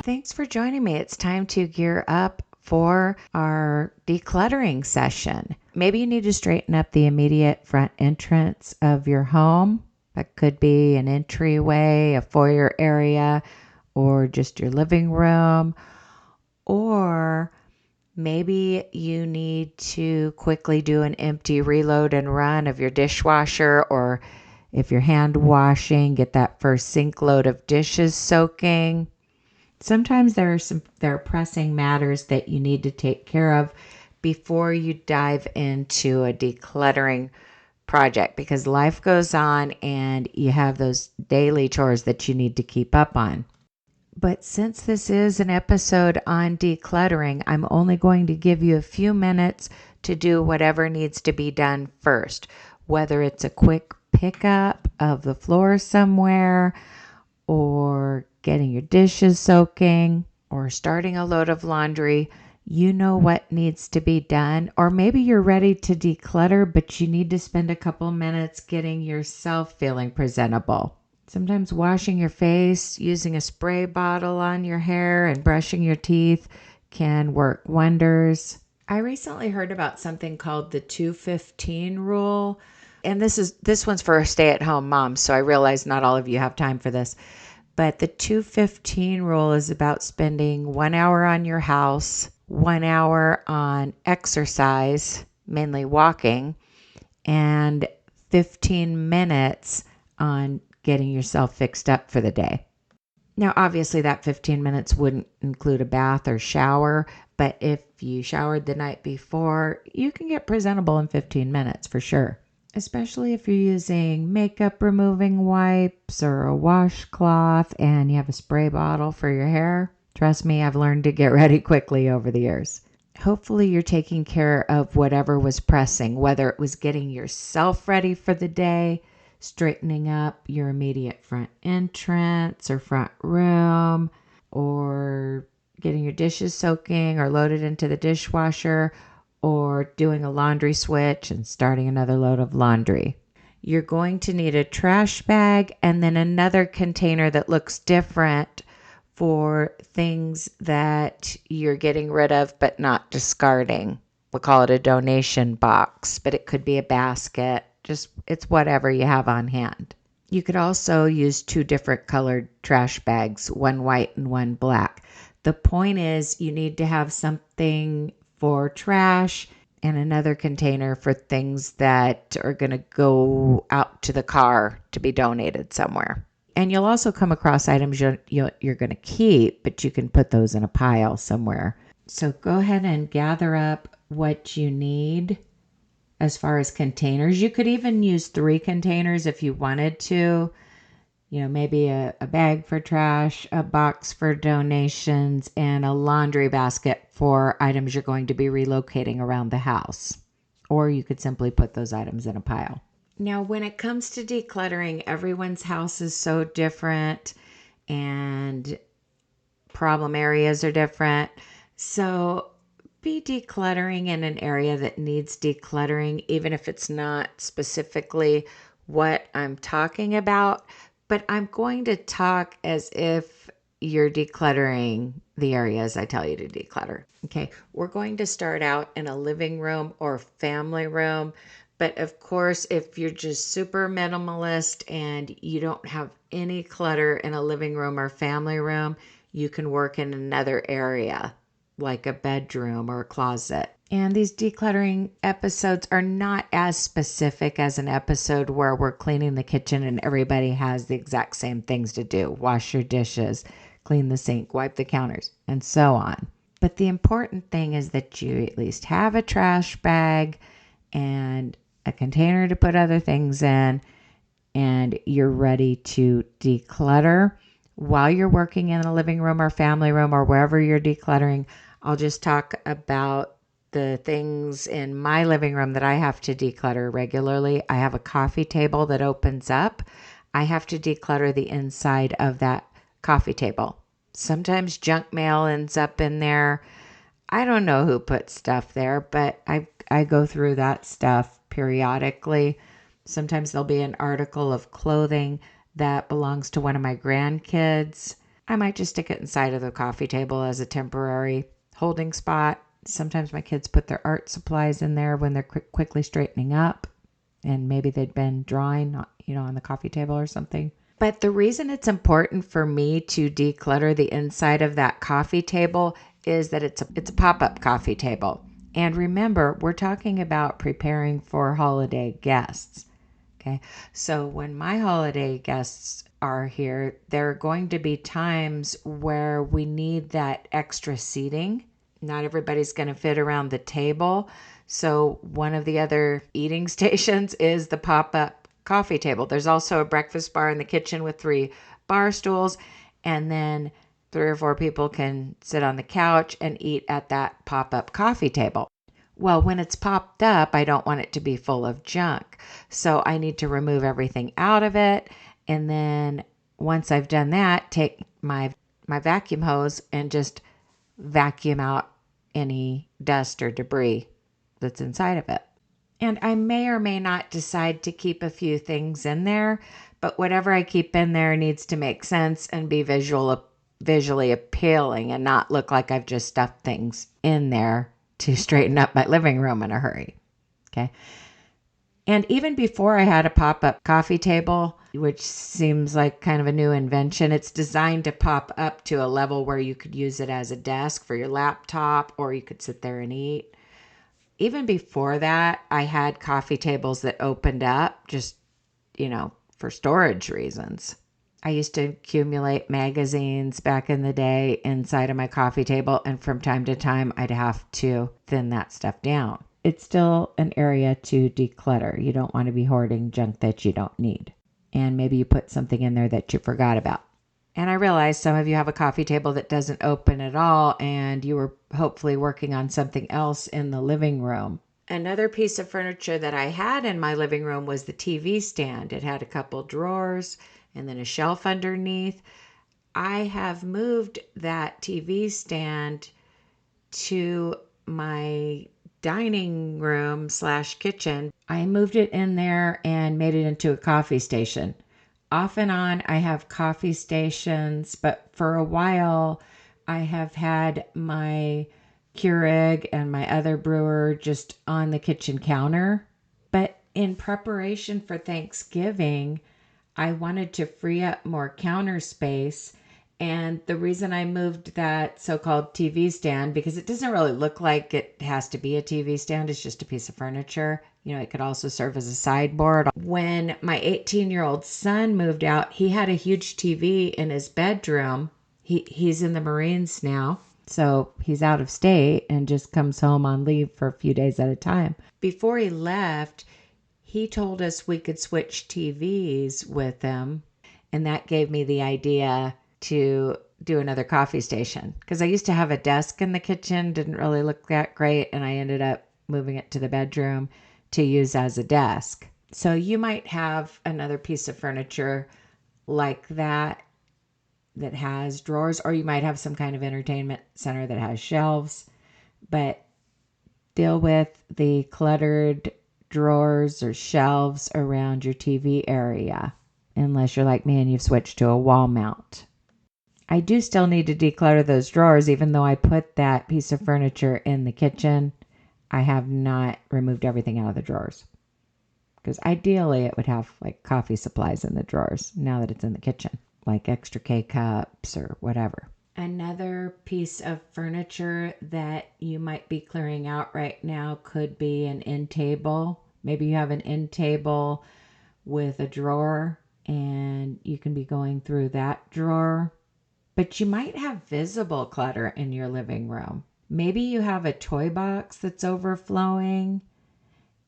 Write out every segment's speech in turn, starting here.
Thanks for joining me. It's time to gear up for our decluttering session. Maybe you need to straighten up the immediate front entrance of your home. That could be an entryway, a foyer area, or just your living room. Or maybe you need to quickly do an empty reload and run of your dishwasher, or if you're hand washing, get that first sink load of dishes soaking. Sometimes there are pressing matters that you need to take care of before you dive into a decluttering project, because life goes on and you have those daily chores that you need to keep up on. But since this is an episode on decluttering, I'm only going to give you a few minutes to do whatever needs to be done first, whether it's a quick pickup of the floor somewhere, or getting your dishes soaking, or starting a load of laundry. You know what needs to be done. Or maybe you're ready to declutter, but you need to spend a couple minutes getting yourself feeling presentable. Sometimes washing your face, using a spray bottle on your hair, and brushing your teeth can work wonders. I recently heard about something called the 215 rule. And this one's for stay-at-home moms, so I realize not all of you have time for this. But the 215 rule is about spending 1 hour on your house, 1 hour on exercise, mainly walking, and 15 minutes on getting yourself fixed up for the day. Now, obviously, that 15 minutes wouldn't include a bath or shower, but if you showered the night before, you can get presentable in 15 minutes for sure. Especially if you're using makeup removing wipes or a washcloth and you have a spray bottle for your hair. Trust me, I've learned to get ready quickly over the years. Hopefully you're taking care of whatever was pressing, whether it was getting yourself ready for the day, straightening up your immediate front entrance or front room, or getting your dishes soaking or loaded into the dishwasher, or doing a laundry switch and starting another load of laundry. You're going to need a trash bag and then another container that looks different for things that you're getting rid of but not discarding. We'll call it a donation box, but it could be a basket. It's whatever you have on hand. You could also use 2 different colored trash bags, one white and one black. The point is you need to have something for trash and another container for things that are going to go out to the car to be donated somewhere. And you'll also come across items you're going to keep, but you can put those in a pile somewhere. So go ahead and gather up what you need as far as containers. You could even use 3 containers if you wanted to. Maybe a bag for trash, a box for donations, and a laundry basket for items you're going to be relocating around the house. Or you could simply put those items in a pile. Now, when it comes to decluttering, everyone's house is so different and problem areas are different. So be decluttering in an area that needs decluttering, even if it's not specifically what I'm talking about. But I'm going to talk as if you're decluttering the areas I tell you to declutter. Okay, we're going to start out in a living room or family room. But of course, if you're just super minimalist and you don't have any clutter in a living room or family room, you can work in another area, like a bedroom or a closet. And these decluttering episodes are not as specific as an episode where we're cleaning the kitchen and everybody has the exact same things to do. Wash your dishes, clean the sink, wipe the counters, and so on. But the important thing is that you at least have a trash bag and a container to put other things in, and you're ready to declutter. While you're working in a living room or family room or wherever you're decluttering, I'll just talk about the things in my living room that I have to declutter regularly. I have a coffee table that opens up. I have to declutter the inside of that coffee table. Sometimes junk mail ends up in there. I don't know who put stuff there, but I go through that stuff periodically. Sometimes there'll be an article of clothing that belongs to one of my grandkids. I might just stick it inside of the coffee table as a temporary holding spot. Sometimes my kids put their art supplies in there when they're quickly straightening up, and maybe they'd been drawing, on the coffee table or something. But the reason it's important for me to declutter the inside of that coffee table is that it's a pop-up coffee table. And remember, we're talking about preparing for holiday guests. Okay. So when my holiday guests are here, there are going to be times where we need that extra seating. Not everybody's going to fit around the table. So one of the other eating stations is the pop-up coffee table. There's also a breakfast bar in the kitchen with 3 bar stools, and then 3 or 4 people can sit on the couch and eat at that pop-up coffee table. Well, when it's popped up, I don't want it to be full of junk. So I need to remove everything out of it. And then once I've done that, take my vacuum hose and just vacuum out any dust or debris that's inside of it. And I may or may not decide to keep a few things in there, but whatever I keep in there needs to make sense and be visually appealing and not look like I've just stuffed things in there to straighten up my living room in a hurry. Okay. And even before I had a pop-up coffee table, which seems like kind of a new invention, it's designed to pop up to a level where you could use it as a desk for your laptop, or you could sit there and eat. Even before that, I had coffee tables that opened up just, for storage reasons. I used to accumulate magazines back in the day inside of my coffee table, and from time to time, I'd have to thin that stuff down. It's still an area to declutter. You don't want to be hoarding junk that you don't need. And maybe you put something in there that you forgot about. And I realize some of you have a coffee table that doesn't open at all, and you were hopefully working on something else in the living room. Another piece of furniture that I had in my living room was the TV stand. It had a couple drawers and then a shelf underneath. I have moved that TV stand to my dining room / kitchen. I moved it in there and made it into a coffee station. Off and on, I have coffee stations, but for a while, I have had my Keurig and my other brewer just on the kitchen counter. But in preparation for Thanksgiving, I wanted to free up more counter space. And the reason I moved that so-called TV stand, because it doesn't really look like it has to be a TV stand, it's just a piece of furniture. It could also serve as a sideboard. When my 18-year-old son moved out, he had a huge TV in his bedroom. He's in the Marines now, so he's out of state and just comes home on leave for a few days at a time. Before he left, he told us we could switch TVs with him, and that gave me the idea to do another coffee station, because I used to have a desk in the kitchen, didn't really look that great, and I ended up moving it to the bedroom to use as a desk. So you might have another piece of furniture like that has drawers, or you might have some kind of entertainment center that has shelves, but deal with the cluttered drawers or shelves around your TV area, unless you're like me and you've switched to a wall mount. I do still need to declutter those drawers, even though I put that piece of furniture in the kitchen. I have not removed everything out of the drawers, because ideally it would have like coffee supplies in the drawers now that it's in the kitchen, like extra K-cups or whatever. Another piece of furniture that you might be clearing out right now could be an end table. Maybe you have an end table with a drawer and you can be going through that drawer. But you might have visible clutter in your living room. Maybe you have a toy box that's overflowing,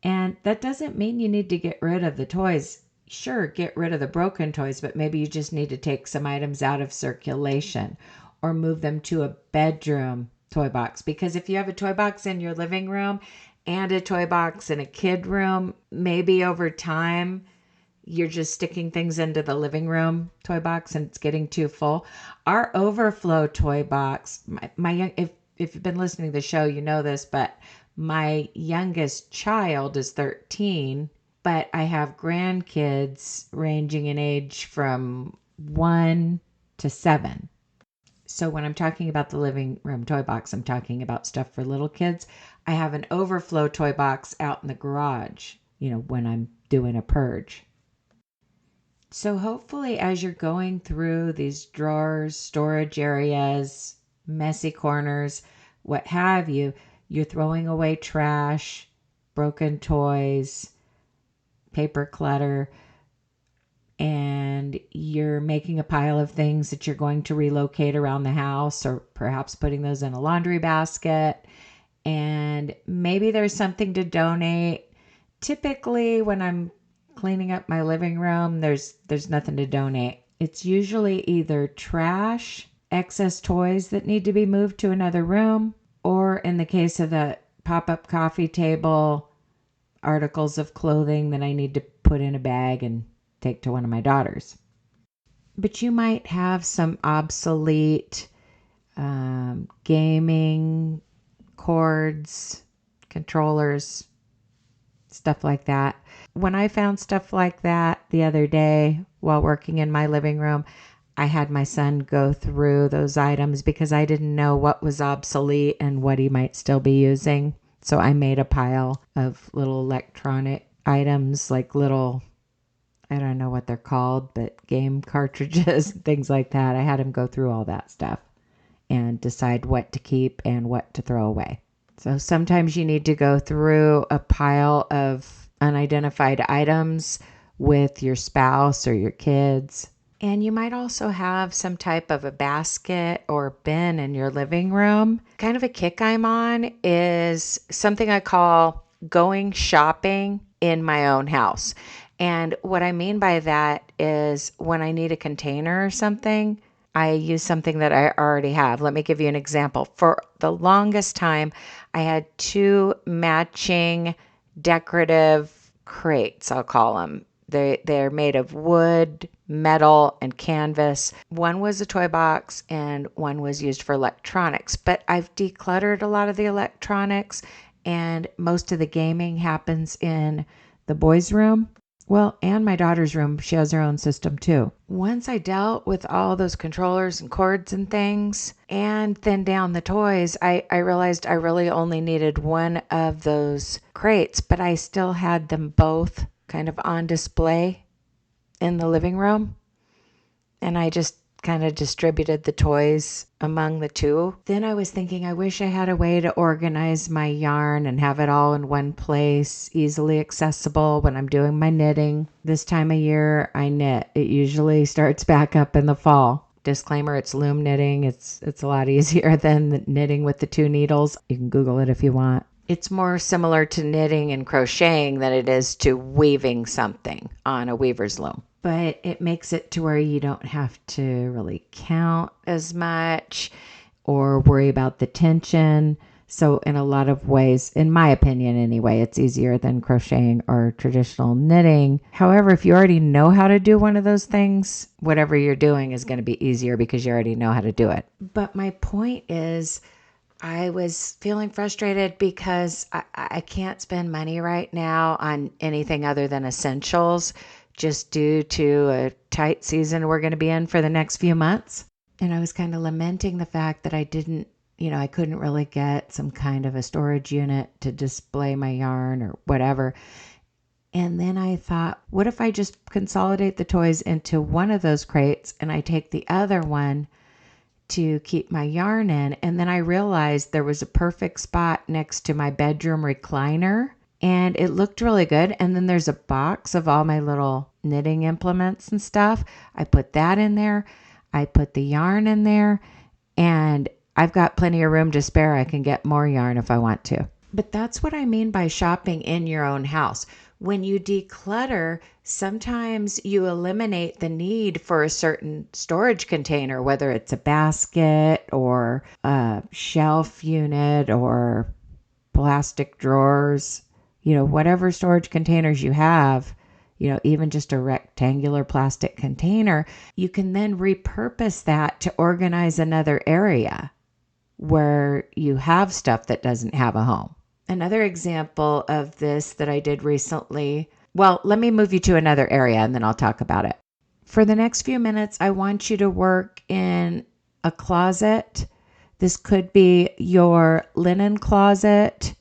and that doesn't mean you need to get rid of the toys. Sure, get rid of the broken toys, but maybe you just need to take some items out of circulation or move them to a bedroom toy box. Because if you have a toy box in your living room and a toy box in a kid room, maybe over time you're just sticking things into the living room toy box and it's getting too full. Our overflow toy box, if you've been listening to the show, you know this, but my youngest child is 13, but I have grandkids ranging in age from 1 to 7. So when I'm talking about the living room toy box, I'm talking about stuff for little kids. I have an overflow toy box out in the garage, when I'm doing a purge. So hopefully as you're going through these drawers, storage areas, messy corners, what have you, you're throwing away trash, broken toys, paper clutter, and you're making a pile of things that you're going to relocate around the house, or perhaps putting those in a laundry basket. And maybe there's something to donate. Typically, when I'm cleaning up my living room, there's nothing to donate. It's usually either trash, excess toys that need to be moved to another room, or in the case of the pop-up coffee table, articles of clothing that I need to put in a bag and take to one of my daughters. But you might have some obsolete gaming cords, controllers, stuff like that. When I found stuff like that the other day while working in my living room, I had my son go through those items because I didn't know what was obsolete and what he might still be using. So I made a pile of little electronic items, like little, I don't know what they're called, but game cartridges, things like that. I had him go through all that stuff and decide what to keep and what to throw away. So sometimes you need to go through a pile of unidentified items with your spouse or your kids. And you might also have some type of a basket or bin in your living room. Kind of a kick I'm on is something I call going shopping in my own house. And what I mean by that is when I need a container or something, I use something that I already have. Let me give you an example. For the longest time, I had 2 matching decorative crates, I'll call them. They're made of wood, metal, and canvas. One was a toy box and one was used for electronics. But I've decluttered a lot of the electronics, and most of the gaming happens in the boys' room. Well, and my daughter's room, she has her own system too. Once I dealt with all those controllers and cords and things and thinned down the toys, I realized I really only needed one of those crates, but I still had them both kind of on display in the living room. And I just kind of distributed the toys among the 2. Then I was thinking, I wish I had a way to organize my yarn and have it all in one place, easily accessible when I'm doing my knitting. This time of year, I knit. It usually starts back up in the fall. Disclaimer, it's loom knitting. It's a lot easier than knitting with the 2 needles. You can Google it if you want. It's more similar to knitting and crocheting than it is to weaving something on a weaver's loom. But it makes it to where you don't have to really count as much or worry about the tension. So in a lot of ways, in my opinion anyway, it's easier than crocheting or traditional knitting. However, if you already know how to do one of those things, whatever you're doing is going to be easier because you already know how to do it. But my point is, I was feeling frustrated because I can't spend money right now on anything other than essentials, just due to a tight season we're going to be in for the next few months. And I was kind of lamenting the fact that I couldn't really get some kind of a storage unit to display my yarn or whatever. And then I thought, what if I just consolidate the toys into one of those crates and I take the other one to keep my yarn in? And then I realized there was a perfect spot next to my bedroom recliner. And it looked really good. And then there's a box of all my little knitting implements and stuff. I put that in there. I put the yarn in there. And I've got plenty of room to spare. I can get more yarn if I want to. But that's what I mean by shopping in your own house. When you declutter, sometimes you eliminate the need for a certain storage container, whether it's a basket or a shelf unit or plastic drawers. Whatever storage containers you have, even just a rectangular plastic container, you can then repurpose that to organize another area where you have stuff that doesn't have a home. Another example of this that I did recently, well, let me move you to another area and then I'll talk about it. For the next few minutes, I want you to work in a closet. This could be your linen closet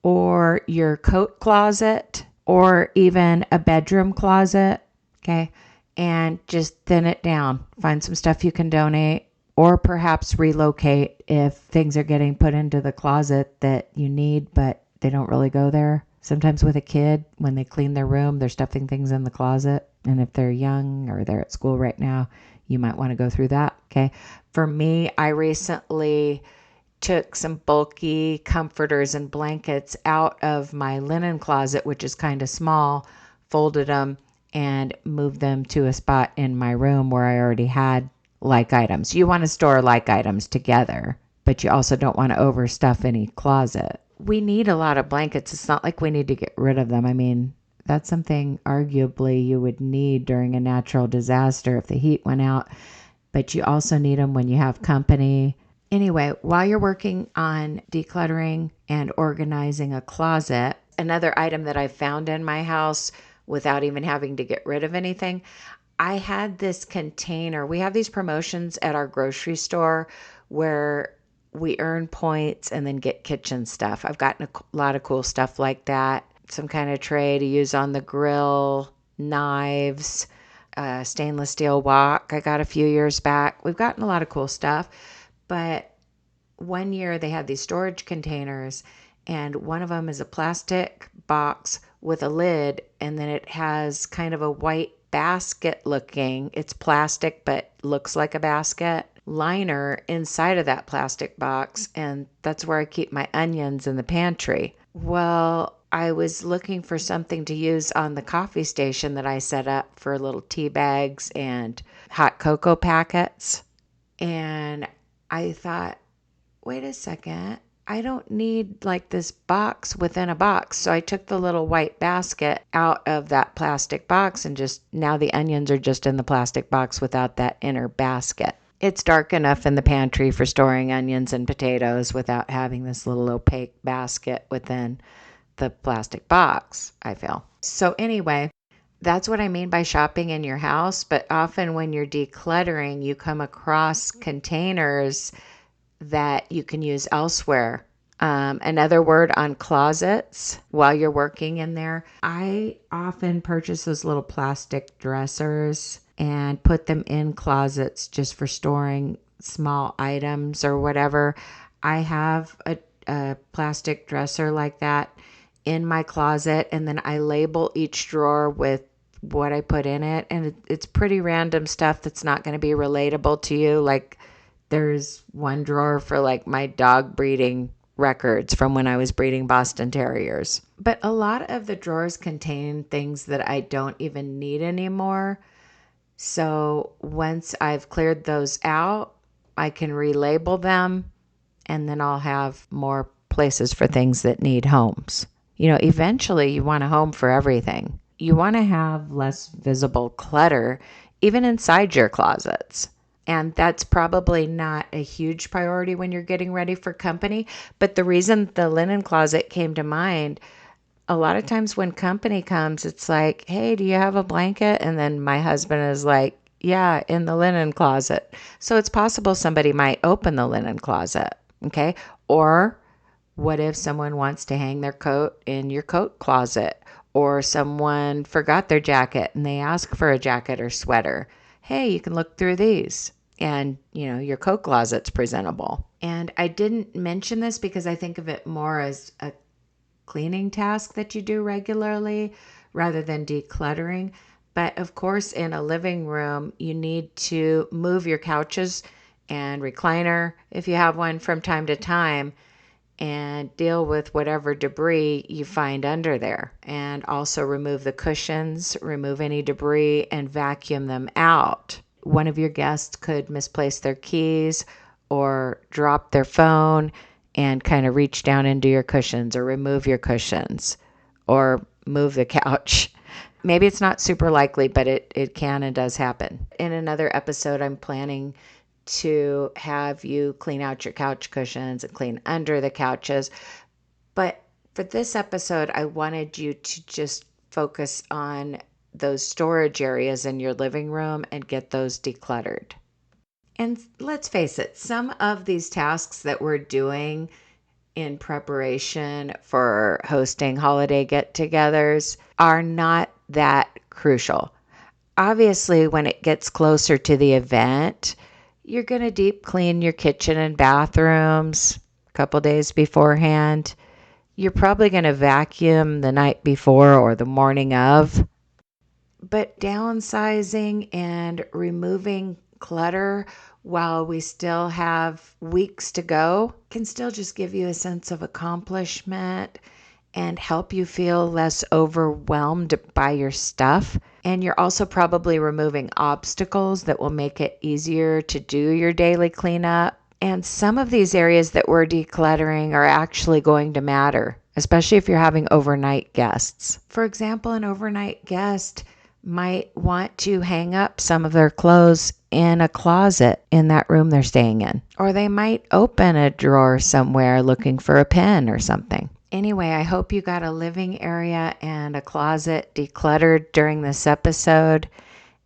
or your coat closet or even a bedroom closet. Okay. And just thin it down. Find some stuff you can donate or perhaps relocate if things are getting put into the closet that you need, but they don't really go there. Sometimes with a kid, when they clean their room, they're stuffing things in the closet. And if they're young or they're at school right now, you might want to go through that. Okay. For me, I recently took some bulky comforters and blankets out of my linen closet, which is kind of small, folded them and moved them to a spot in my room where I already had like items. You want to store like items together, but you also don't want to overstuff any closet. We need a lot of blankets. It's not like we need to get rid of them. I mean, that's something arguably you would need during a natural disaster if the heat went out, but you also need them when you have company. Anyway, while you're working on decluttering and organizing a closet, another item that I found in my house without even having to get rid of anything, I had this container. We have these promotions at our grocery store where we earn points and then get kitchen stuff. I've gotten a lot of cool stuff like that. Some kind of tray to use on the grill, knives, stainless steel wok I got a few years back. We've gotten a lot of cool stuff. But one year they had these storage containers, and one of them is a plastic box with a lid, and then it has kind of a white basket looking, it's plastic but looks like a basket, liner inside of that plastic box, and that's where I keep my onions in the pantry. Well, I was looking for something to use on the coffee station that I set up for little tea bags and hot cocoa packets. And I thought, wait a second, I don't need like this box within a box. So I took the little white basket out of that plastic box and just now the onions are just in the plastic box without that inner basket. It's dark enough in the pantry for storing onions and potatoes without having this little opaque basket within the plastic box, I feel. So anyway, that's what I mean by shopping in your house. But often when you're decluttering, you come across containers that you can use elsewhere. Another word on closets while you're working in there. I often purchase those little plastic dressers and put them in closets just for storing small items or whatever. I have a plastic dresser like that in my closet, and then I label each drawer with what I put in it. And it's pretty random stuff that's not going to be relatable to you. Like there's one drawer for like my dog breeding records from when I was breeding Boston Terriers. But a lot of the drawers contain things that I don't even need anymore. So once I've cleared those out, I can relabel them and then I'll have more places for things that need homes. You know, eventually you want a home for everything. You want to have less visible clutter, even inside your closets. And that's probably not a huge priority when you're getting ready for company. But the reason the linen closet came to mind, a lot of times when company comes, it's like, hey, do you have a blanket? And then my husband is like, yeah, in the linen closet. So it's possible somebody might open the linen closet. Okay. Or what if someone wants to hang their coat in your coat closet? Or someone forgot their jacket and they ask for a jacket or sweater. Hey, you can look through these. And, you know, your coat closet's presentable. And I didn't mention this because I think of it more as a cleaning task that you do regularly rather than decluttering. But of course, in a living room, you need to move your couches and recliner, if you have one, from time to time and deal with whatever debris you find under there. And also remove the cushions, remove any debris, and vacuum them out. One of your guests could misplace their keys or drop their phone and kind of reach down into your cushions or remove your cushions or move the couch. Maybe it's not super likely, but it can and does happen. In another episode, I'm planning to have you clean out your couch cushions and clean under the couches. But for this episode, I wanted you to just focus on those storage areas in your living room and get those decluttered. And let's face it, some of these tasks that we're doing in preparation for hosting holiday get-togethers are not that crucial. Obviously, when it gets closer to the event, you're going to deep clean your kitchen and bathrooms a couple days beforehand. You're probably going to vacuum the night before or the morning of. But downsizing and removing clutter while we still have weeks to go can still just give you a sense of accomplishment and help you feel less overwhelmed by your stuff. And you're also probably removing obstacles that will make it easier to do your daily cleanup. And some of these areas that we're decluttering are actually going to matter, especially if you're having overnight guests. For example, an overnight guest might want to hang up some of their clothes in a closet in that room they're staying in. Or they might open a drawer somewhere looking for a pen or something. Anyway, I hope you got a living area and a closet decluttered during this episode.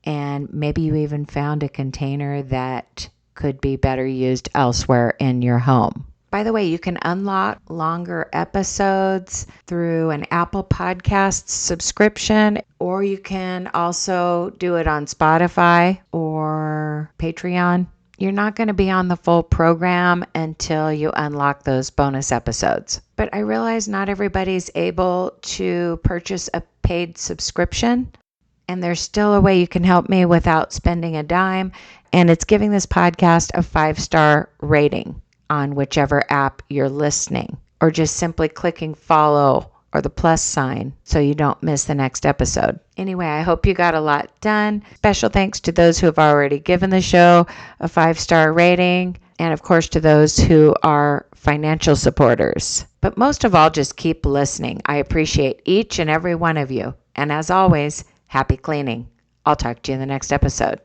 And maybe you even found a container that could be better used elsewhere in your home. By the way, you can unlock longer episodes through an Apple Podcasts subscription, or you can also do it on Spotify or Patreon. You're not going to be on the full program until you unlock those bonus episodes. But I realize not everybody's able to purchase a paid subscription, and there's still a way you can help me without spending a dime, and it's giving this podcast a 5-star rating on whichever app you're listening, or just simply clicking follow or the plus sign so you don't miss the next episode. Anyway, I hope you got a lot done. Special thanks to those who have already given the show a 5-star rating, and of course to those who are financial supporters. But most of all, just keep listening. I appreciate each and every one of you. And as always, happy cleaning. I'll talk to you in the next episode.